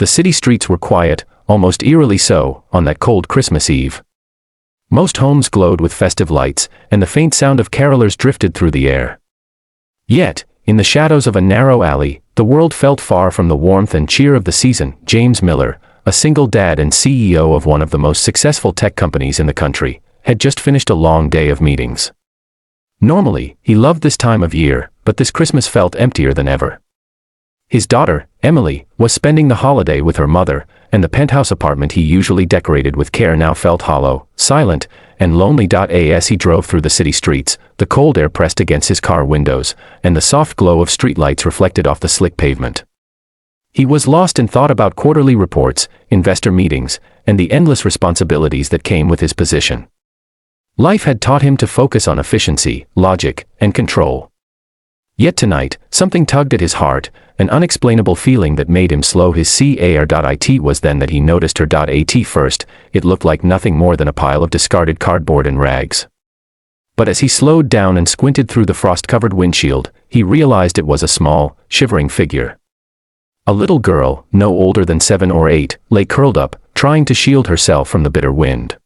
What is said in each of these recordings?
The city streets were quiet, almost eerily so, on that cold Christmas Eve. Most homes glowed with festive lights, and the faint sound of carolers drifted through the air. Yet, in the shadows of a narrow alley, the world felt far from the warmth and cheer of the season. James Miller, a single dad and CEO of one of the most successful tech companies in the country, had just finished a long day of meetings. Normally, he loved this time of year, but this Christmas felt emptier than ever. His daughter, Emily, was spending the holiday with her mother, and the penthouse apartment he usually decorated with care now felt hollow, silent, and lonely. As he drove through the city streets, the cold air pressed against his car windows, and the soft glow of streetlights reflected off the slick pavement. He was lost in thought about quarterly reports, investor meetings, and the endless responsibilities that came with his position. Life had taught him to focus on efficiency, logic, and control. Yet tonight, something tugged at his heart, an unexplainable feeling that made him slow his car. It was then that he noticed her. At first, it looked like nothing more than a pile of discarded cardboard and rags. But as he slowed down and squinted through the frost-covered windshield, he realized it was a small, shivering figure. A little girl, no older than 7 or 8, lay curled up, trying to shield herself from the bitter wind.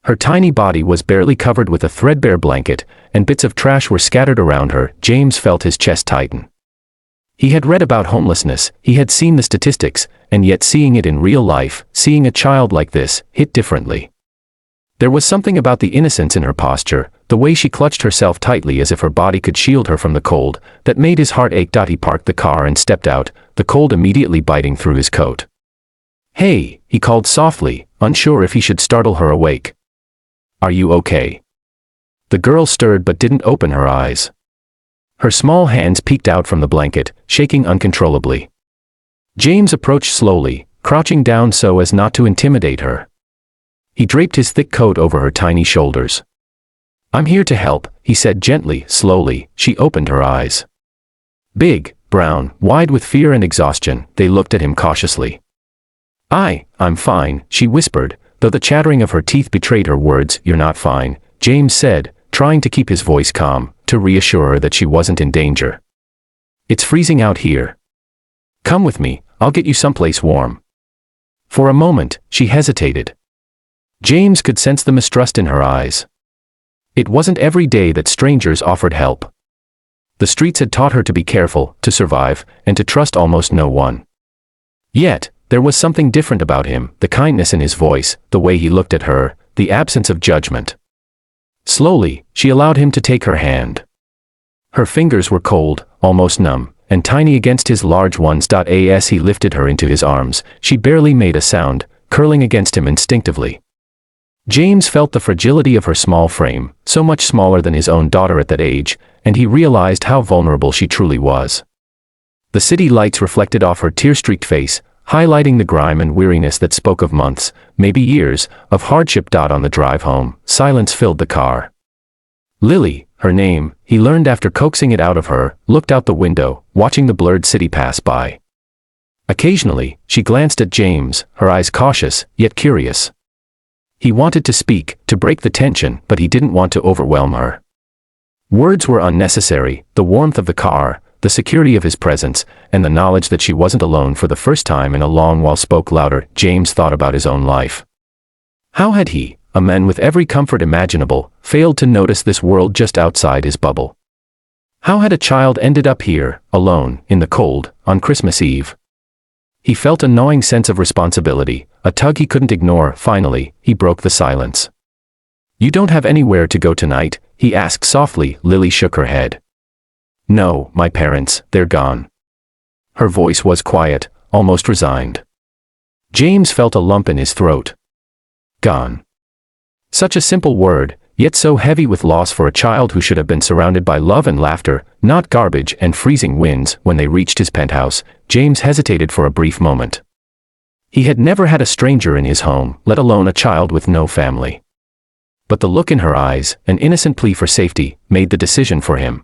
Her tiny body was barely covered with a threadbare blanket, and bits of trash were scattered around her. James felt his chest tighten. He had read about homelessness, he had seen the statistics, and yet seeing it in real life, seeing a child like this, hit differently. There was something about the innocence in her posture, the way she clutched herself tightly as if her body could shield her from the cold, that made his heart ache. He parked the car and stepped out, the cold immediately biting through his coat. "Hey," he called softly, unsure if he should startle her awake. "Are you okay?" The girl stirred but didn't open her eyes. Her small hands peeked out from the blanket, shaking uncontrollably. James approached slowly, crouching down so as not to intimidate her. He draped his thick coat over her tiny shoulders. "I'm here to help," he said gently, slowly. She opened her eyes. Big, brown, wide with fear and exhaustion, they looked at him cautiously. I'm fine," she whispered, though the chattering of her teeth betrayed her words. "You're not fine," James said, trying to keep his voice calm, to reassure her that she wasn't in danger. "It's freezing out here. Come with me, I'll get you someplace warm." For a moment, she hesitated. James could sense the mistrust in her eyes. It wasn't every day that strangers offered help. The streets had taught her to be careful, to survive, and to trust almost no one. Yet, there was something different about him, the kindness in his voice, the way he looked at her, the absence of judgment. Slowly, she allowed him to take her hand. Her fingers were cold, almost numb, and tiny against his large ones. As he lifted her into his arms, she barely made a sound, curling against him instinctively. James felt the fragility of her small frame, so much smaller than his own daughter at that age, and he realized how vulnerable she truly was. The city lights reflected off her tear-streaked face, highlighting the grime and weariness that spoke of months, maybe years, of hardship. On the drive home, silence filled the car. Lily, her name, he learned after coaxing it out of her, looked out the window, watching the blurred city pass by. Occasionally, she glanced at James, her eyes cautious, yet curious. He wanted to speak, to break the tension, but he didn't want to overwhelm her. Words were unnecessary. The warmth of the car, the security of his presence, and the knowledge that she wasn't alone for the first time in a long while spoke louder. James thought about his own life. How had he, a man with every comfort imaginable, failed to notice this world just outside his bubble? How had a child ended up here, alone, in the cold, on Christmas Eve? He felt a gnawing sense of responsibility, a tug he couldn't ignore. Finally, he broke the silence. "You don't have anywhere to go tonight?" he asked softly. Lily shook her head. "No, my parents, they're gone." Her voice was quiet, almost resigned. James felt a lump in his throat. Gone. Such a simple word, yet so heavy with loss for a child who should have been surrounded by love and laughter, not garbage and freezing winds. When they reached his penthouse, James hesitated for a brief moment. He had never had a stranger in his home, let alone a child with no family. But the look in her eyes, an innocent plea for safety, made the decision for him.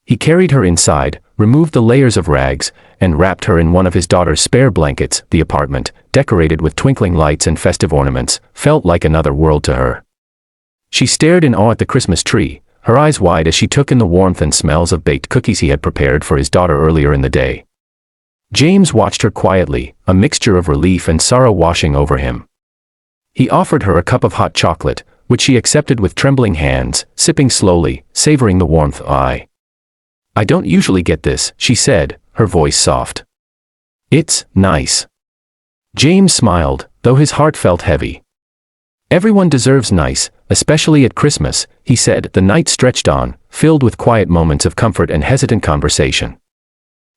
He carried her inside, removed the layers of rags, and wrapped her in one of his daughter's spare blankets. The apartment, decorated with twinkling lights and festive ornaments, felt like another world to her. She stared in awe at the Christmas tree, her eyes wide as she took in the warmth and smells of baked cookies he had prepared for his daughter earlier in the day. James watched her quietly, a mixture of relief and sorrow washing over him. He offered her a cup of hot chocolate, which she accepted with trembling hands, sipping slowly, savoring the warmth. I don't usually get this, she said, her voice soft. It's nice. James smiled, though his heart felt heavy. Everyone deserves nice, especially at Christmas, he said. The night stretched on, filled with quiet moments of comfort and hesitant conversation.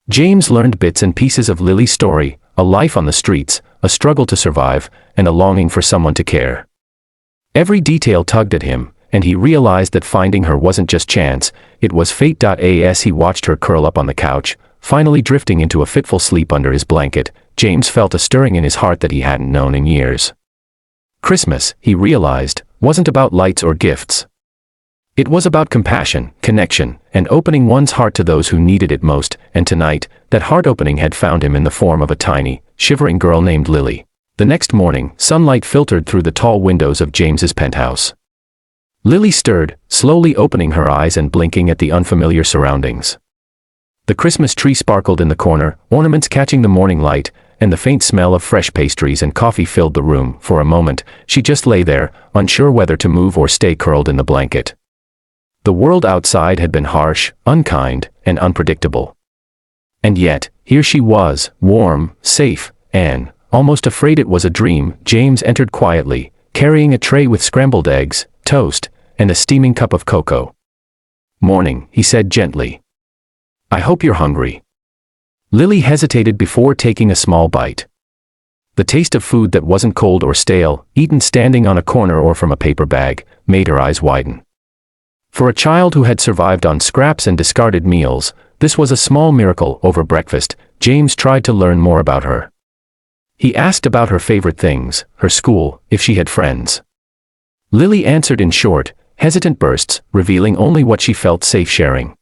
James learned bits and pieces of Lily's story, a life on the streets, a struggle to survive, and a longing for someone to care. Every detail tugged at him, and he realized that finding her wasn't just chance, it was fate. As he watched her curl up on the couch, finally drifting into a fitful sleep under his blanket, James felt a stirring in his heart that he hadn't known in years. Christmas, he realized, wasn't about lights or gifts. It was about compassion, connection, and opening one's heart to those who needed it most, and tonight, that heart opening had found him in the form of a tiny, shivering girl named Lily. The next morning, sunlight filtered through the tall windows of James's penthouse. Lily stirred, slowly opening her eyes and blinking at the unfamiliar surroundings. The Christmas tree sparkled in the corner, ornaments catching the morning light, and the faint smell of fresh pastries and coffee filled the room. For a moment, she just lay there, unsure whether to move or stay curled in the blanket. The world outside had been harsh, unkind, and unpredictable. And yet, here she was, warm, safe, and, almost afraid it was a dream. James entered quietly, carrying a tray with scrambled eggs, toast, and a steaming cup of cocoa. "Morning," he said gently. "I hope you're hungry." Lily hesitated before taking a small bite. The taste of food that wasn't cold or stale, eaten standing on a corner or from a paper bag, made her eyes widen. For a child who had survived on scraps and discarded meals, this was a small miracle. Over breakfast, James tried to learn more about her. He asked about her favorite things, her school, if she had friends. Lily answered in short, hesitant bursts, revealing only what she felt safe sharing.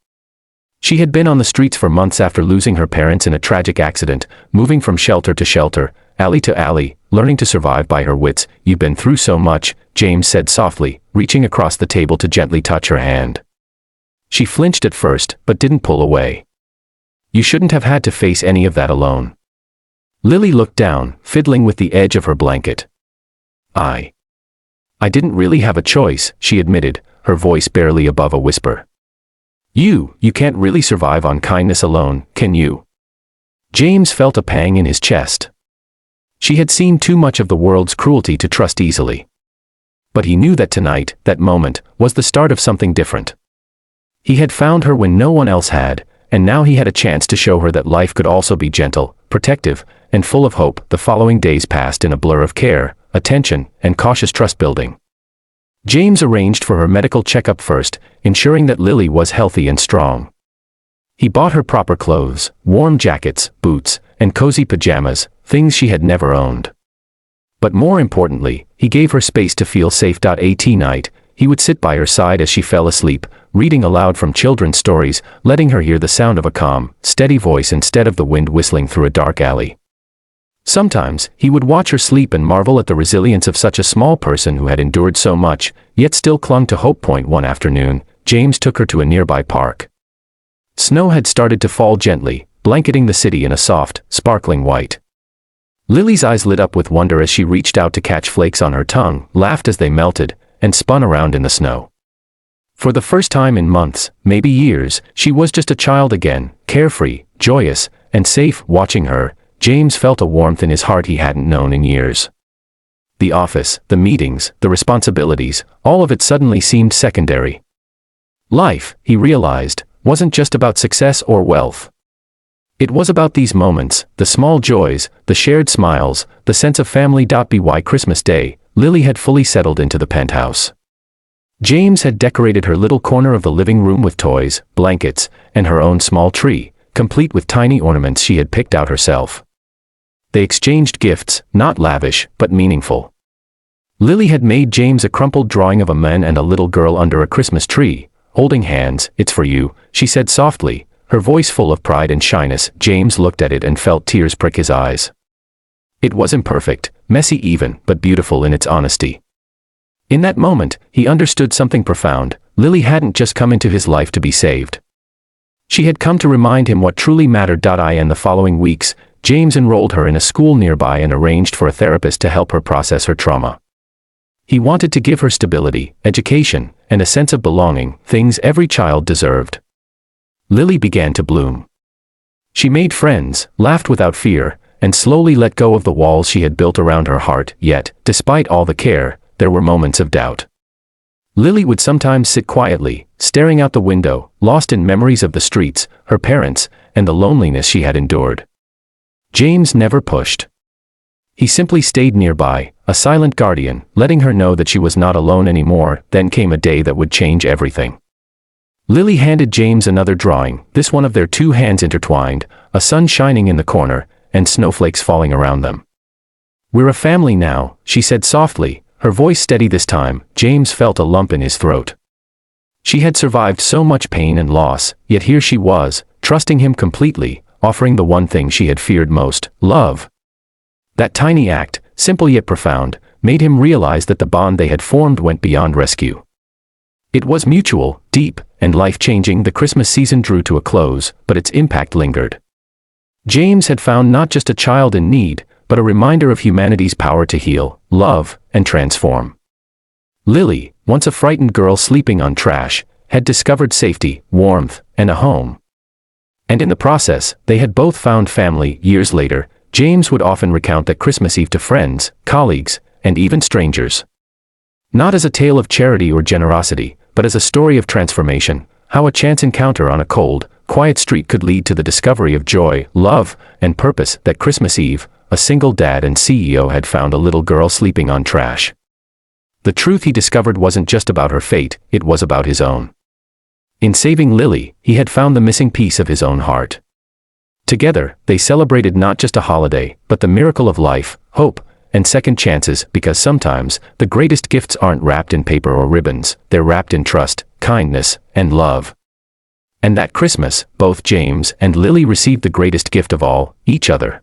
She had been on the streets for months after losing her parents in a tragic accident, moving from shelter to shelter, alley to alley, learning to survive by her wits. "You've been through so much," James said softly, reaching across the table to gently touch her hand. She flinched at first, but didn't pull away. "You shouldn't have had to face any of that alone." Lily looked down, fiddling with the edge of her blanket. I didn't really have a choice," she admitted, her voice barely above a whisper. You can't really survive on kindness alone, can you?" James felt a pang in his chest. She had seen too much of the world's cruelty to trust easily. But he knew that tonight, that moment, was the start of something different. He had found her when no one else had, and now he had a chance to show her that life could also be gentle, protective, and full of hope. The following days passed in a blur of care, attention, and cautious trust-building. James arranged for her medical checkup first, ensuring that Lily was healthy and strong. He bought her proper clothes, warm jackets, boots, and cozy pajamas, things she had never owned. But more importantly, he gave her space to feel safe. At night, he would sit by her side as she fell asleep, reading aloud from children's stories, letting her hear the sound of a calm, steady voice instead of the wind whistling through a dark alley. Sometimes, he would watch her sleep and marvel at the resilience of such a small person who had endured so much, yet still clung to hope. One afternoon, James took her to a nearby park. Snow had started to fall gently, blanketing the city in a soft, sparkling white. Lily's eyes lit up with wonder as she reached out to catch flakes on her tongue, laughed as they melted, and spun around in the snow. For the first time in months, maybe years, she was just a child again, carefree, joyous, and safe. Watching her, James felt a warmth in his heart he hadn't known in years. The office, the meetings, the responsibilities, all of it suddenly seemed secondary. Life, he realized, wasn't just about success or wealth. It was about these moments, the small joys, the shared smiles, the sense of family. By Christmas Day, Lily had fully settled into the penthouse. James had decorated her little corner of the living room with toys, blankets, and her own small tree, complete with tiny ornaments she had picked out herself. They exchanged gifts, not lavish, but meaningful. Lily had made James a crumpled drawing of a man and a little girl under a Christmas tree, holding hands. "It's for you," she said softly, her voice full of pride and shyness. James looked at it and felt tears prick his eyes. It was imperfect, messy even, but beautiful in its honesty. In that moment, he understood something profound. Lily hadn't just come into his life to be saved. She had come to remind him what truly mattered. In the following weeks, James enrolled her in a school nearby and arranged for a therapist to help her process her trauma. He wanted to give her stability, education, and a sense of belonging, things every child deserved. Lily began to bloom. She made friends, laughed without fear, and slowly let go of the walls she had built around her heart. Yet, despite all the care, there were moments of doubt. Lily would sometimes sit quietly, staring out the window, lost in memories of the streets, her parents, and the loneliness she had endured. James never pushed. He simply stayed nearby, a silent guardian, letting her know that she was not alone anymore. Then came a day that would change everything. Lily handed James another drawing, this one of their two hands intertwined, a sun shining in the corner, and snowflakes falling around them. "We're a family now," she said softly, her voice steady this time. James felt a lump in his throat. She had survived so much pain and loss, yet here she was, trusting him completely, offering the one thing she had feared most, love. That tiny act, simple yet profound, made him realize that the bond they had formed went beyond rescue. It was mutual, deep, and life-changing. The Christmas season drew to a close, but its impact lingered. James had found not just a child in need, but a reminder of humanity's power to heal, love, and transform. Lily, once a frightened girl sleeping on trash, had discovered safety, warmth, and a home. And in the process, they had both found family. Years later, James would often recount that Christmas Eve to friends, colleagues, and even strangers. Not as a tale of charity or generosity, but as a story of transformation, how a chance encounter on a cold, quiet street could lead to the discovery of joy, love, and purpose. That Christmas Eve, a single dad and CEO had found a little girl sleeping on trash. The truth he discovered wasn't just about her fate, it was about his own. In saving Lily, he had found the missing piece of his own heart. Together, they celebrated not just a holiday, but the miracle of life, hope, and second chances, because sometimes, the greatest gifts aren't wrapped in paper or ribbons, they're wrapped in trust, kindness, and love. And that Christmas, both James and Lily received the greatest gift of all, each other.